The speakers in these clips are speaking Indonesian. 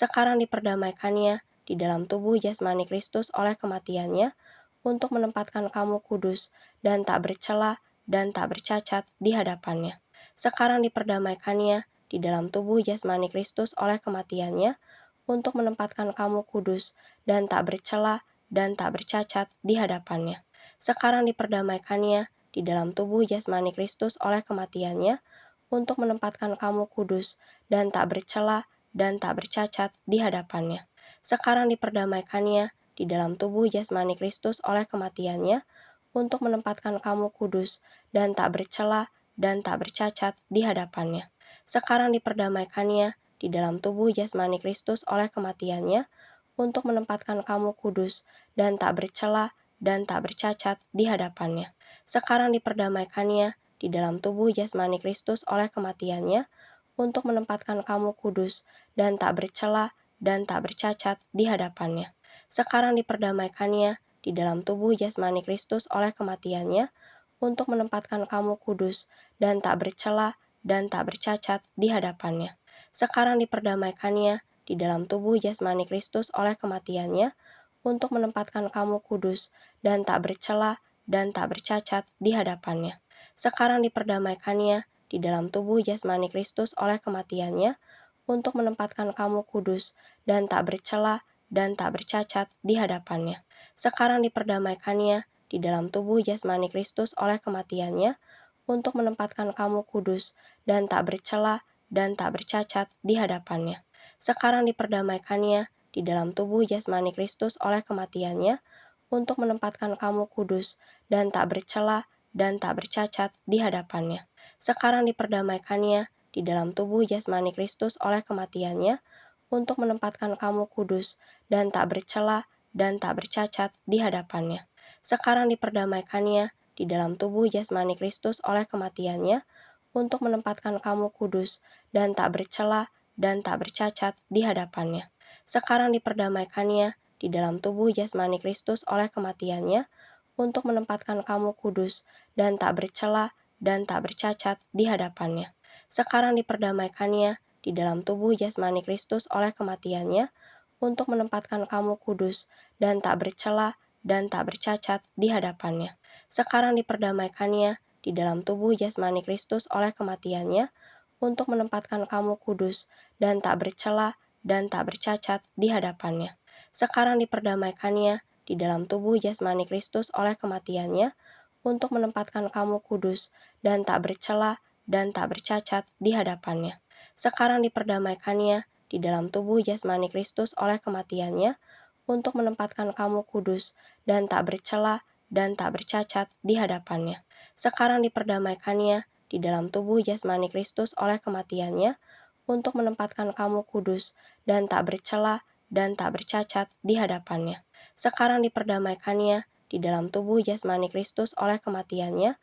sekarang diperdamaikannya di dalam tubuh jasmani Kristus oleh kematiannya, untuk menempatkan kamu kudus dan tak bercela dan tak bercacat di hadapannya. Sekarang diperdamaikannya di dalam tubuh jasmani Kristus oleh kematiannya, untuk menempatkan kamu kudus dan tak bercela dan tak bercacat di hadapannya. Sekarang diperdamaikannya di dalam tubuh jasmani Kristus oleh kematiannya, untuk menempatkan kamu kudus dan tak bercela dan tak bercacat di hadapannya. Sekarang diperdamaikannya di dalam tubuh jasmani Kristus oleh kematiannya, untuk menempatkan kamu kudus dan tak bercela dan tak bercacat di hadapannya. Sekarang diperdamaikannya di dalam tubuh jasmani Kristus oleh kematiannya, untuk menempatkan kamu kudus dan tak bercela dan tak bercacat di hadapannya. Sekarang diperdamaikannya di dalam tubuh jasmani Kristus oleh kematiannya, untuk menempatkan kamu kudus dan tak bercela dan tak bercacat di hadapannya. Sekarang diperdamaikannya di dalam tubuh jasmani Kristus oleh kematiannya, untuk menempatkan kamu kudus dan tak bercela dan tak bercacat di hadapannya. Sekarang diperdamaikannya di dalam tubuh jasmani Kristus oleh kematiannya, untuk menempatkan kamu kudus dan tak bercela dan tak bercacat di hadapannya. Sekarang diperdamaikannya di dalam tubuh jasmani Kristus oleh kematiannya, untuk menempatkan kamu kudus dan tak bercela dan tak bercacat di hadapannya. Sekarang diperdamaikannya di dalam tubuh jasmani Kristus oleh kematiannya, untuk menempatkan kamu kudus dan tak bercela dan tak bercacat di hadapannya. Sekarang diperdamaikannya di dalam tubuh jasmani Kristus oleh kematiannya, untuk menempatkan kamu kudus dan tak bercela dan tak bercacat di hadapannya. Sekarang diperdamaikannya di dalam tubuh jasmani Kristus oleh kematiannya, untuk menempatkan kamu kudus dan tak bercela dan tak bercacat di hadapannya. Sekarang diperdamaikannya di dalam tubuh jasmani Kristus oleh kematiannya, untuk menempatkan kamu kudus dan tak bercela dan tak bercacat di hadapannya. Sekarang diperdamaikannya di dalam tubuh jasmani Kristus oleh kematiannya, untuk menempatkan kamu kudus dan tak bercela dan tak bercacat di hadapannya. Sekarang diperdamaikannya di dalam tubuh jasmani Kristus oleh kematiannya, untuk menempatkan kamu kudus dan tak bercela dan tak bercacat di hadapannya. Sekarang diperdamaikannya di dalam tubuh jasmani Kristus oleh kematiannya, untuk menempatkan kamu kudus dan tak bercela dan tak bercacat di hadapannya. Sekarang diperdamaikannya di dalam tubuh jasmani Kristus oleh kematiannya, untuk menempatkan kamu kudus dan tak bercela dan tak bercacat di hadapannya. Sekarang diperdamaikannya di dalam tubuh jasmani Kristus oleh kematiannya, untuk menempatkan kamu kudus dan tak bercela dan tak bercacat di hadapannya. Sekarang diperdamaikannya di dalam tubuh jasmani Kristus oleh kematiannya, untuk menempatkan kamu kudus dan tak bercela dan tak bercacat di hadapannya. Sekarang diperdamaikannya di dalam tubuh jasmani Kristus oleh kematiannya,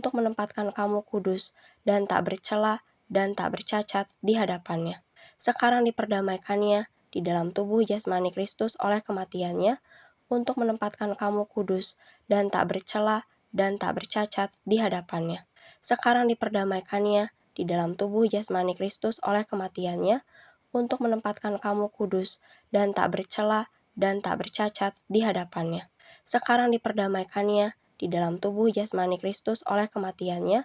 untuk menempatkan kamu kudus dan tak bercela dan tak bercacat di hadapannya. Sekarang diperdamaikannya di dalam tubuh jasmani Kristus oleh kematiannya, untuk menempatkan kamu kudus dan tak bercela dan tak bercacat di hadapannya. Sekarang diperdamaikannya di dalam tubuh jasmani Kristus oleh kematiannya, untuk menempatkan kamu kudus dan tak bercela dan tak bercacat di hadapannya. Sekarang diperdamaikannya di dalam tubuh jasmani Kristus oleh kematiannya,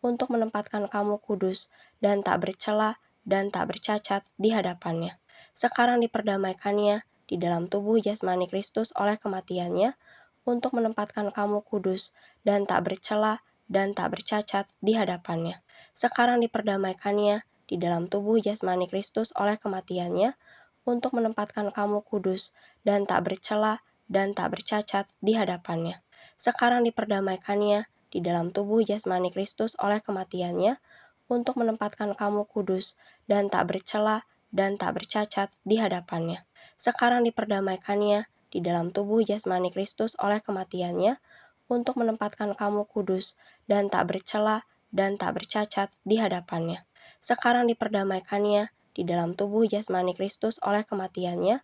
untuk menempatkan kamu kudus dan tak bercela dan tak bercacat di hadapannya. Sekarang diperdamaikannya di dalam tubuh jasmani Kristus oleh kematiannya, untuk menempatkan kamu kudus dan tak bercela dan tak bercacat di hadapannya. Sekarang diperdamaikannya di dalam tubuh jasmani Kristus oleh kematiannya, untuk menempatkan kamu kudus dan tak bercela dan tak bercacat di hadapannya. Sekarang diperdamaikannya di dalam tubuh jasmani Kristus oleh kematiannya, untuk menempatkan kamu kudus dan tak bercela dan tak bercacat di hadapannya. Sekarang diperdamaikannya di dalam tubuh jasmani Kristus oleh kematiannya, untuk menempatkan kamu kudus dan tak bercela dan tak bercacat di hadapannya. Sekarang diperdamaikannya di dalam tubuh jasmani Kristus oleh kematiannya,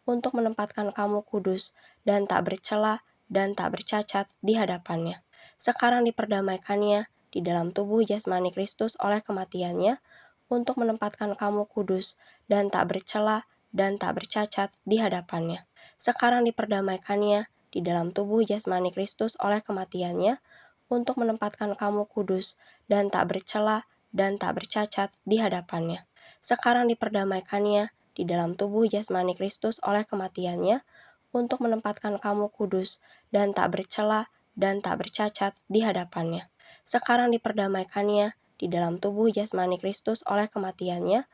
untuk menempatkan kamu kudus dan tak bercela dan tak bercacat di hadapannya. Sekarang diperdamaikannya di dalam tubuh jasmani Kristus oleh kematiannya, untuk menempatkan kamu kudus dan tak bercela dan tak bercacat di hadapannya. Sekarang diperdamaikannya di dalam tubuh jasmani Kristus oleh kematiannya untuk menempatkan kamu kudus dan tak bercela dan tak bercacat di hadapannya. Sekarang diperdamaikannya di dalam tubuh jasmani Kristus oleh kematiannya untuk menempatkan kamu kudus dan tak bercela dan tak bercacat di hadapannya. Sekarang diperdamaikannya di dalam tubuh jasmani Kristus oleh kematiannya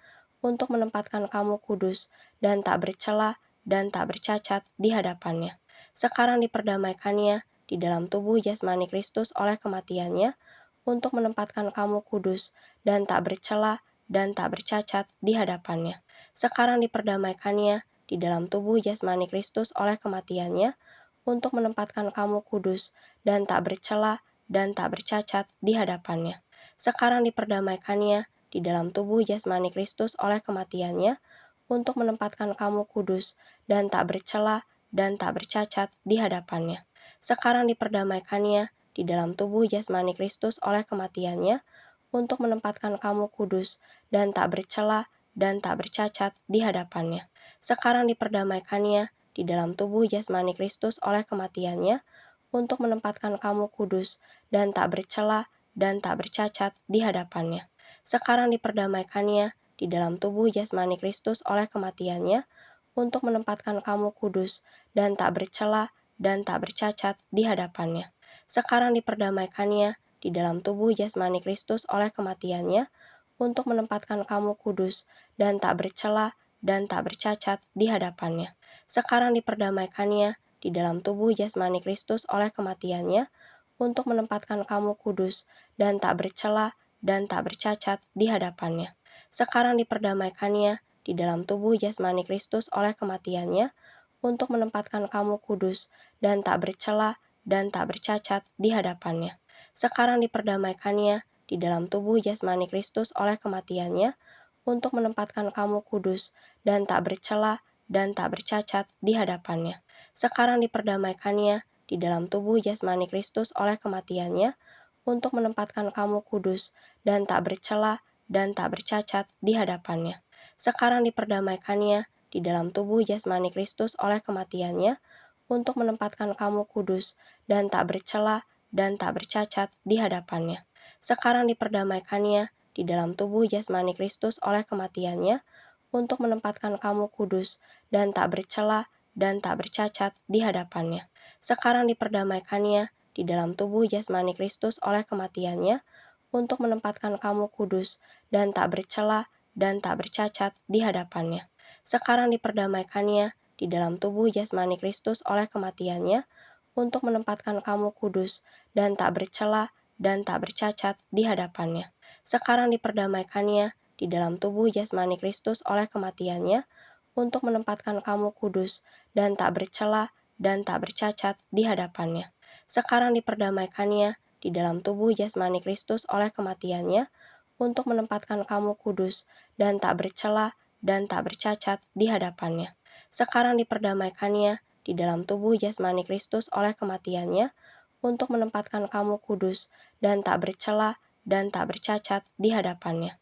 untuk menempatkan kamu kudus dan tak bercela dan tak bercacat di hadapannya. Sekarang diperdamaikannya di dalam tubuh jasmani Kristus oleh kematiannya untuk menempatkan kamu kudus dan tak bercela dan tak bercacat di hadapannya. Sekarang diperdamaikannya di dalam tubuh jasmani Kristus oleh kematiannya untuk menempatkan kamu kudus dan tak bercela dan tak bercacat di hadapannya. Sekarang diperdamaikannya di dalam tubuh jasmani Kristus oleh kematiannya untuk menempatkan kamu kudus dan tak bercela dan tak bercacat di hadapannya. Sekarang diperdamaikannya di dalam tubuh jasmani Kristus oleh kematiannya untuk menempatkan kamu kudus dan tak bercela dan tak bercacat di hadapannya. Sekarang diperdamaikannya di dalam tubuh jasmani Kristus oleh kematiannya untuk menempatkan kamu kudus dan tak bercela dan tak bercacat di hadapannya. Sekarang diperdamaikannya di dalam tubuh jasmani Kristus oleh kematiannya untuk menempatkan kamu kudus dan tak bercela dan tak bercacat di hadapannya. Sekarang diperdamaikannya di dalam tubuh jasmani Kristus oleh kematiannya untuk menempatkan kamu kudus dan tak bercela dan tak bercacat di hadapannya. Sekarang diperdamaikannya di dalam tubuh jasmani Kristus oleh kematiannya untuk menempatkan kamu kudus dan tak bercela dan tak bercacat di hadapannya. Sekarang diperdamaikannya di dalam tubuh jasmani Kristus oleh kematiannya untuk menempatkan kamu kudus dan tak bercela dan tak bercacat di hadapannya. Sekarang diperdamaikannya di dalam tubuh jasmani Kristus oleh kematiannya untuk menempatkan kamu kudus dan tak bercela dan tak bercacat di hadapannya. Sekarang diperdamaikannya di dalam tubuh jasmani Kristus oleh kematiannya untuk menempatkan kamu kudus dan tak bercela dan tak bercacat di hadapannya. Sekarang diperdamaikannya di dalam tubuh jasmani Kristus oleh kematiannya untuk menempatkan kamu kudus dan tak bercela dan tak bercacat di hadapannya. Sekarang diperdamaikannya di dalam tubuh jasmani Kristus oleh kematiannya untuk menempatkan kamu kudus dan tak bercela dan tak bercacat di hadapannya. Sekarang diperdamaikannya di dalam tubuh jasmani Kristus oleh kematiannya untuk menempatkan kamu kudus dan tak bercela dan tak bercacat di hadapannya. Sekarang diperdamaikannya di dalam tubuh jasmani Kristus oleh kematiannya untuk menempatkan kamu kudus dan tak bercela dan tak bercacat di hadapannya. Sekarang diperdamaikannya di dalam tubuh jasmani Kristus oleh kematiannya untuk menempatkan kamu kudus dan tak bercela dan tak bercacat di hadapannya. Sekarang diperdamaikannya di dalam tubuh jasmani Kristus oleh kematiannya untuk menempatkan kamu kudus dan tak bercela dan tak bercacat di hadapannya. Sekarang diperdamaikannya di dalam tubuh jasmani Kristus oleh kematiannya untuk menempatkan kamu kudus dan tak bercela dan tak bercacat di hadapannya.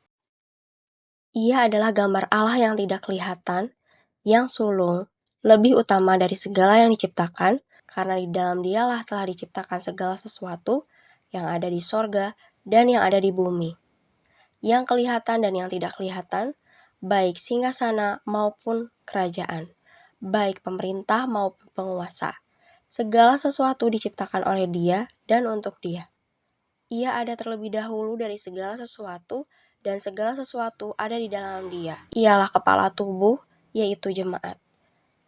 Ia adalah gambar Allah yang tidak kelihatan, yang sulung, lebih utama dari segala yang diciptakan, karena di dalam Dialah telah diciptakan segala sesuatu yang ada di sorga dan yang ada di bumi, yang kelihatan dan yang tidak kelihatan, baik singgasana maupun kerajaan, baik pemerintah maupun penguasa. Segala sesuatu diciptakan oleh Dia dan untuk Dia. Ia ada terlebih dahulu dari segala sesuatu, dan segala sesuatu ada di dalam Dia. Ialah kepala tubuh, yaitu jemaat.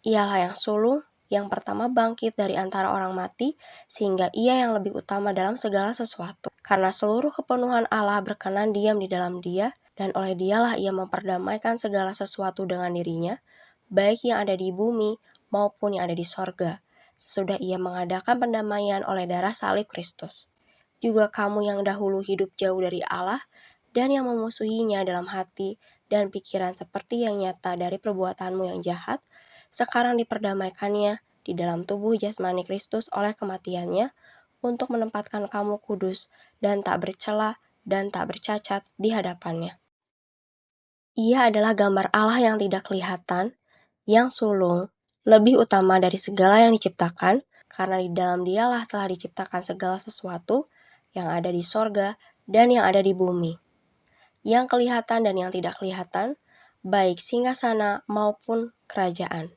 Ialah yang sulung, yang pertama bangkit dari antara orang mati, sehingga Ia yang lebih utama dalam segala sesuatu. Karena seluruh kepenuhan Allah berkenan diam di dalam Dia, dan oleh Dialah Ia memperdamaikan segala sesuatu dengan dirinya, baik yang ada di bumi maupun yang ada di sorga, sesudah Ia mengadakan pendamaian oleh darah salib Kristus. Juga kamu yang dahulu hidup jauh dari Allah dan yang memusuhinya dalam hati dan pikiran seperti yang nyata dari perbuatanmu yang jahat, sekarang diperdamaikannya di dalam tubuh jasmani Kristus oleh kematiannya untuk menempatkan kamu kudus dan tak bercela dan tak bercacat di hadapannya. Ia adalah gambar Allah yang tidak kelihatan, yang sulung, lebih utama dari segala yang diciptakan, karena di dalam Dialah telah diciptakan segala sesuatu yang ada di sorga dan yang ada di bumi, yang kelihatan dan yang tidak kelihatan, baik singgasana maupun kerajaan,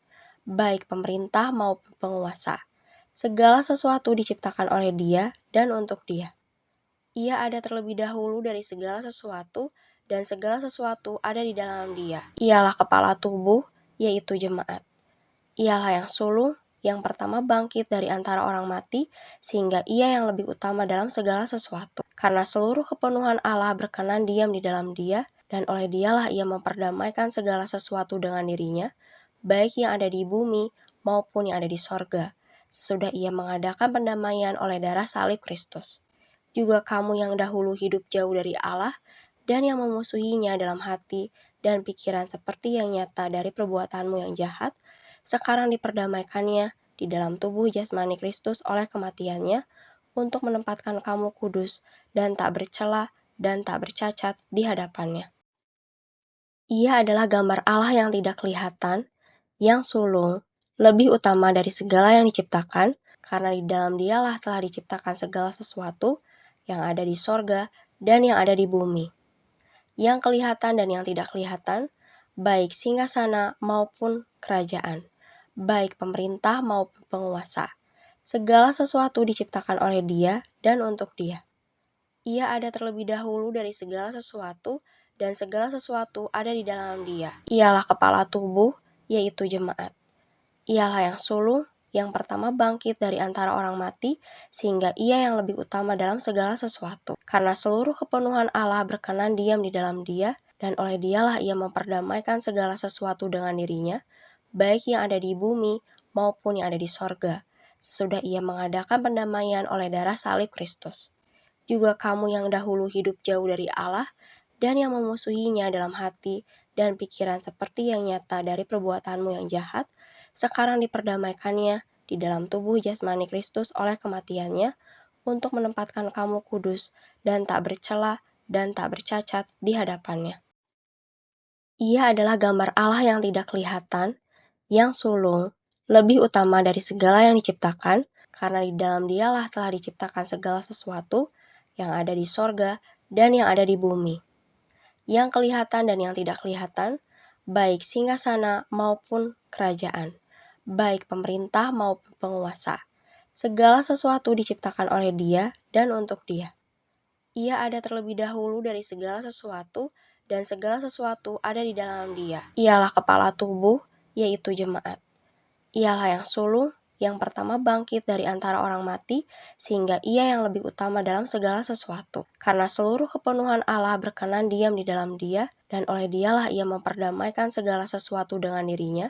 baik pemerintah maupun penguasa. Segala sesuatu diciptakan oleh Dia dan untuk Dia. Ia ada terlebih dahulu dari segala sesuatu, dan segala sesuatu ada di dalam Dia. Ialah kepala tubuh, yaitu jemaat. Ialah yang sulung, yang pertama bangkit dari antara orang mati, sehingga Ia yang lebih utama dalam segala sesuatu. Karena seluruh kepenuhan Allah berkenan diam di dalam Dia, dan oleh Dialah Ia memperdamaikan segala sesuatu dengan dirinya, baik yang ada di bumi maupun yang ada di sorga, sesudah Ia mengadakan pendamaian oleh darah salib Kristus. Juga kamu yang dahulu hidup jauh dari Allah, dan yang memusuhinya dalam hati dan pikiran seperti yang nyata dari perbuatanmu yang jahat, sekarang diperdamaikannya di dalam tubuh jasmani Kristus oleh kematiannya, untuk menempatkan kamu kudus dan tak bercela dan tak bercacat di hadapannya. Ia adalah gambar Allah yang tidak kelihatan, yang sulung, lebih utama dari segala yang diciptakan, karena di dalam Dialah telah diciptakan segala sesuatu yang ada di sorga dan yang ada di bumi, yang kelihatan dan yang tidak kelihatan, baik singgasana maupun kerajaan, baik pemerintah maupun penguasa. Segala sesuatu diciptakan oleh Dia dan untuk Dia. Ia ada terlebih dahulu dari segala sesuatu, dan segala sesuatu ada di dalam Dia. Ialah kepala tubuh, yaitu jemaat. Ialah yang sulung, yang pertama bangkit dari antara orang mati, sehingga Ia yang lebih utama dalam segala sesuatu. Karena seluruh kepenuhan Allah berkenan diam di dalam Dia, dan oleh Dialah Ia memperdamaikan segala sesuatu dengan dirinya, baik yang ada di bumi maupun yang ada di sorga, sesudah Ia mengadakan pendamaian oleh darah salib Kristus. Juga kamu yang dahulu hidup jauh dari Allah, dan yang memusuhinya dalam hati dan pikiran seperti yang nyata dari perbuatanmu yang jahat, sekarang diperdamaikannya di dalam tubuh jasmani Kristus oleh kematiannya, untuk menempatkan kamu kudus dan tak bercela dan tak bercacat di hadapannya. Ia adalah gambar Allah yang tidak kelihatan, yang sulung, lebih utama dari segala yang diciptakan, karena di dalam Dialah telah diciptakan segala sesuatu yang ada di sorga dan yang ada di bumi, yang kelihatan dan yang tidak kelihatan, baik singgasana maupun kerajaan, baik pemerintah maupun penguasa. Segala sesuatu diciptakan oleh Dia dan untuk Dia. Ia ada terlebih dahulu dari segala sesuatu, dan segala sesuatu ada di dalam Dia. Ialah kepala tubuh, yaitu jemaat. Ialah yang sulung, yang pertama bangkit dari antara orang mati, sehingga Ia yang lebih utama dalam segala sesuatu. Karena seluruh kepenuhan Allah berkenan diam di dalam Dia, dan oleh Dialah Ia memperdamaikan segala sesuatu dengan dirinya,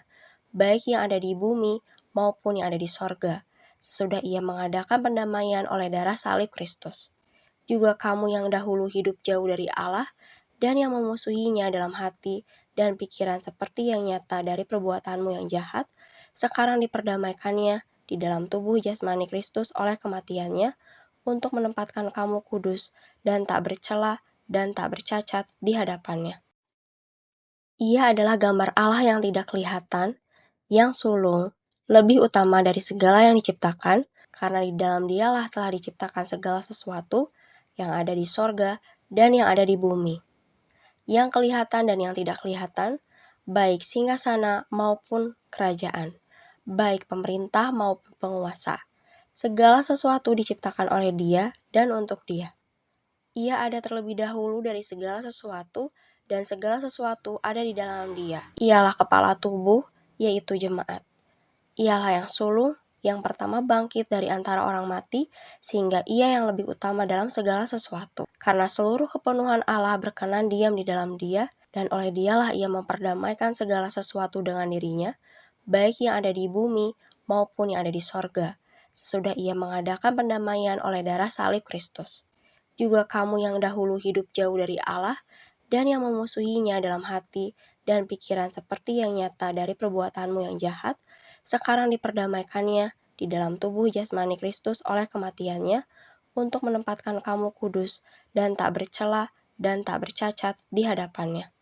baik yang ada di bumi maupun yang ada di sorga, sesudah Ia mengadakan pendamaian oleh darah salib Kristus. Juga kamu yang dahulu hidup jauh dari Allah, dan yang memusuhinya dalam hati dan pikiran seperti yang nyata dari perbuatanmu yang jahat, sekarang diperdamaikannya di dalam tubuh jasmani Kristus oleh kematiannya, untuk menempatkan kamu kudus dan tak bercela dan tak bercacat di hadapannya. Ia adalah gambar Allah yang tidak kelihatan, yang sulung, lebih utama dari segala yang diciptakan, karena di dalam Dialah telah diciptakan segala sesuatu yang ada di sorga dan yang ada di bumi, yang kelihatan dan yang tidak kelihatan, baik singgasana maupun kerajaan, baik pemerintah maupun penguasa. Segala sesuatu diciptakan oleh Dia dan untuk Dia. Ia ada terlebih dahulu dari segala sesuatu, dan segala sesuatu ada di dalam Dia. Ialah kepala tubuh, yaitu jemaat. Ialah yang sulung, yang pertama bangkit dari antara orang mati, sehingga Ia yang lebih utama dalam segala sesuatu. Karena seluruh kepenuhan Allah berkenan diam di dalam Dia, dan oleh Dialah Ia memperdamaikan segala sesuatu dengan dirinya, baik yang ada di bumi maupun yang ada di sorga, sesudah Ia mengadakan pendamaian oleh darah salib Kristus. Juga kamu yang dahulu hidup jauh dari Allah, dan yang memusuhinya dalam hati dan pikiran seperti yang nyata dari perbuatanmu yang jahat, sekarang diperdamaikannya di dalam tubuh jasmani Kristus oleh kematiannya, untuk menempatkan kamu kudus dan tak bercela dan tak bercacat di hadapannya.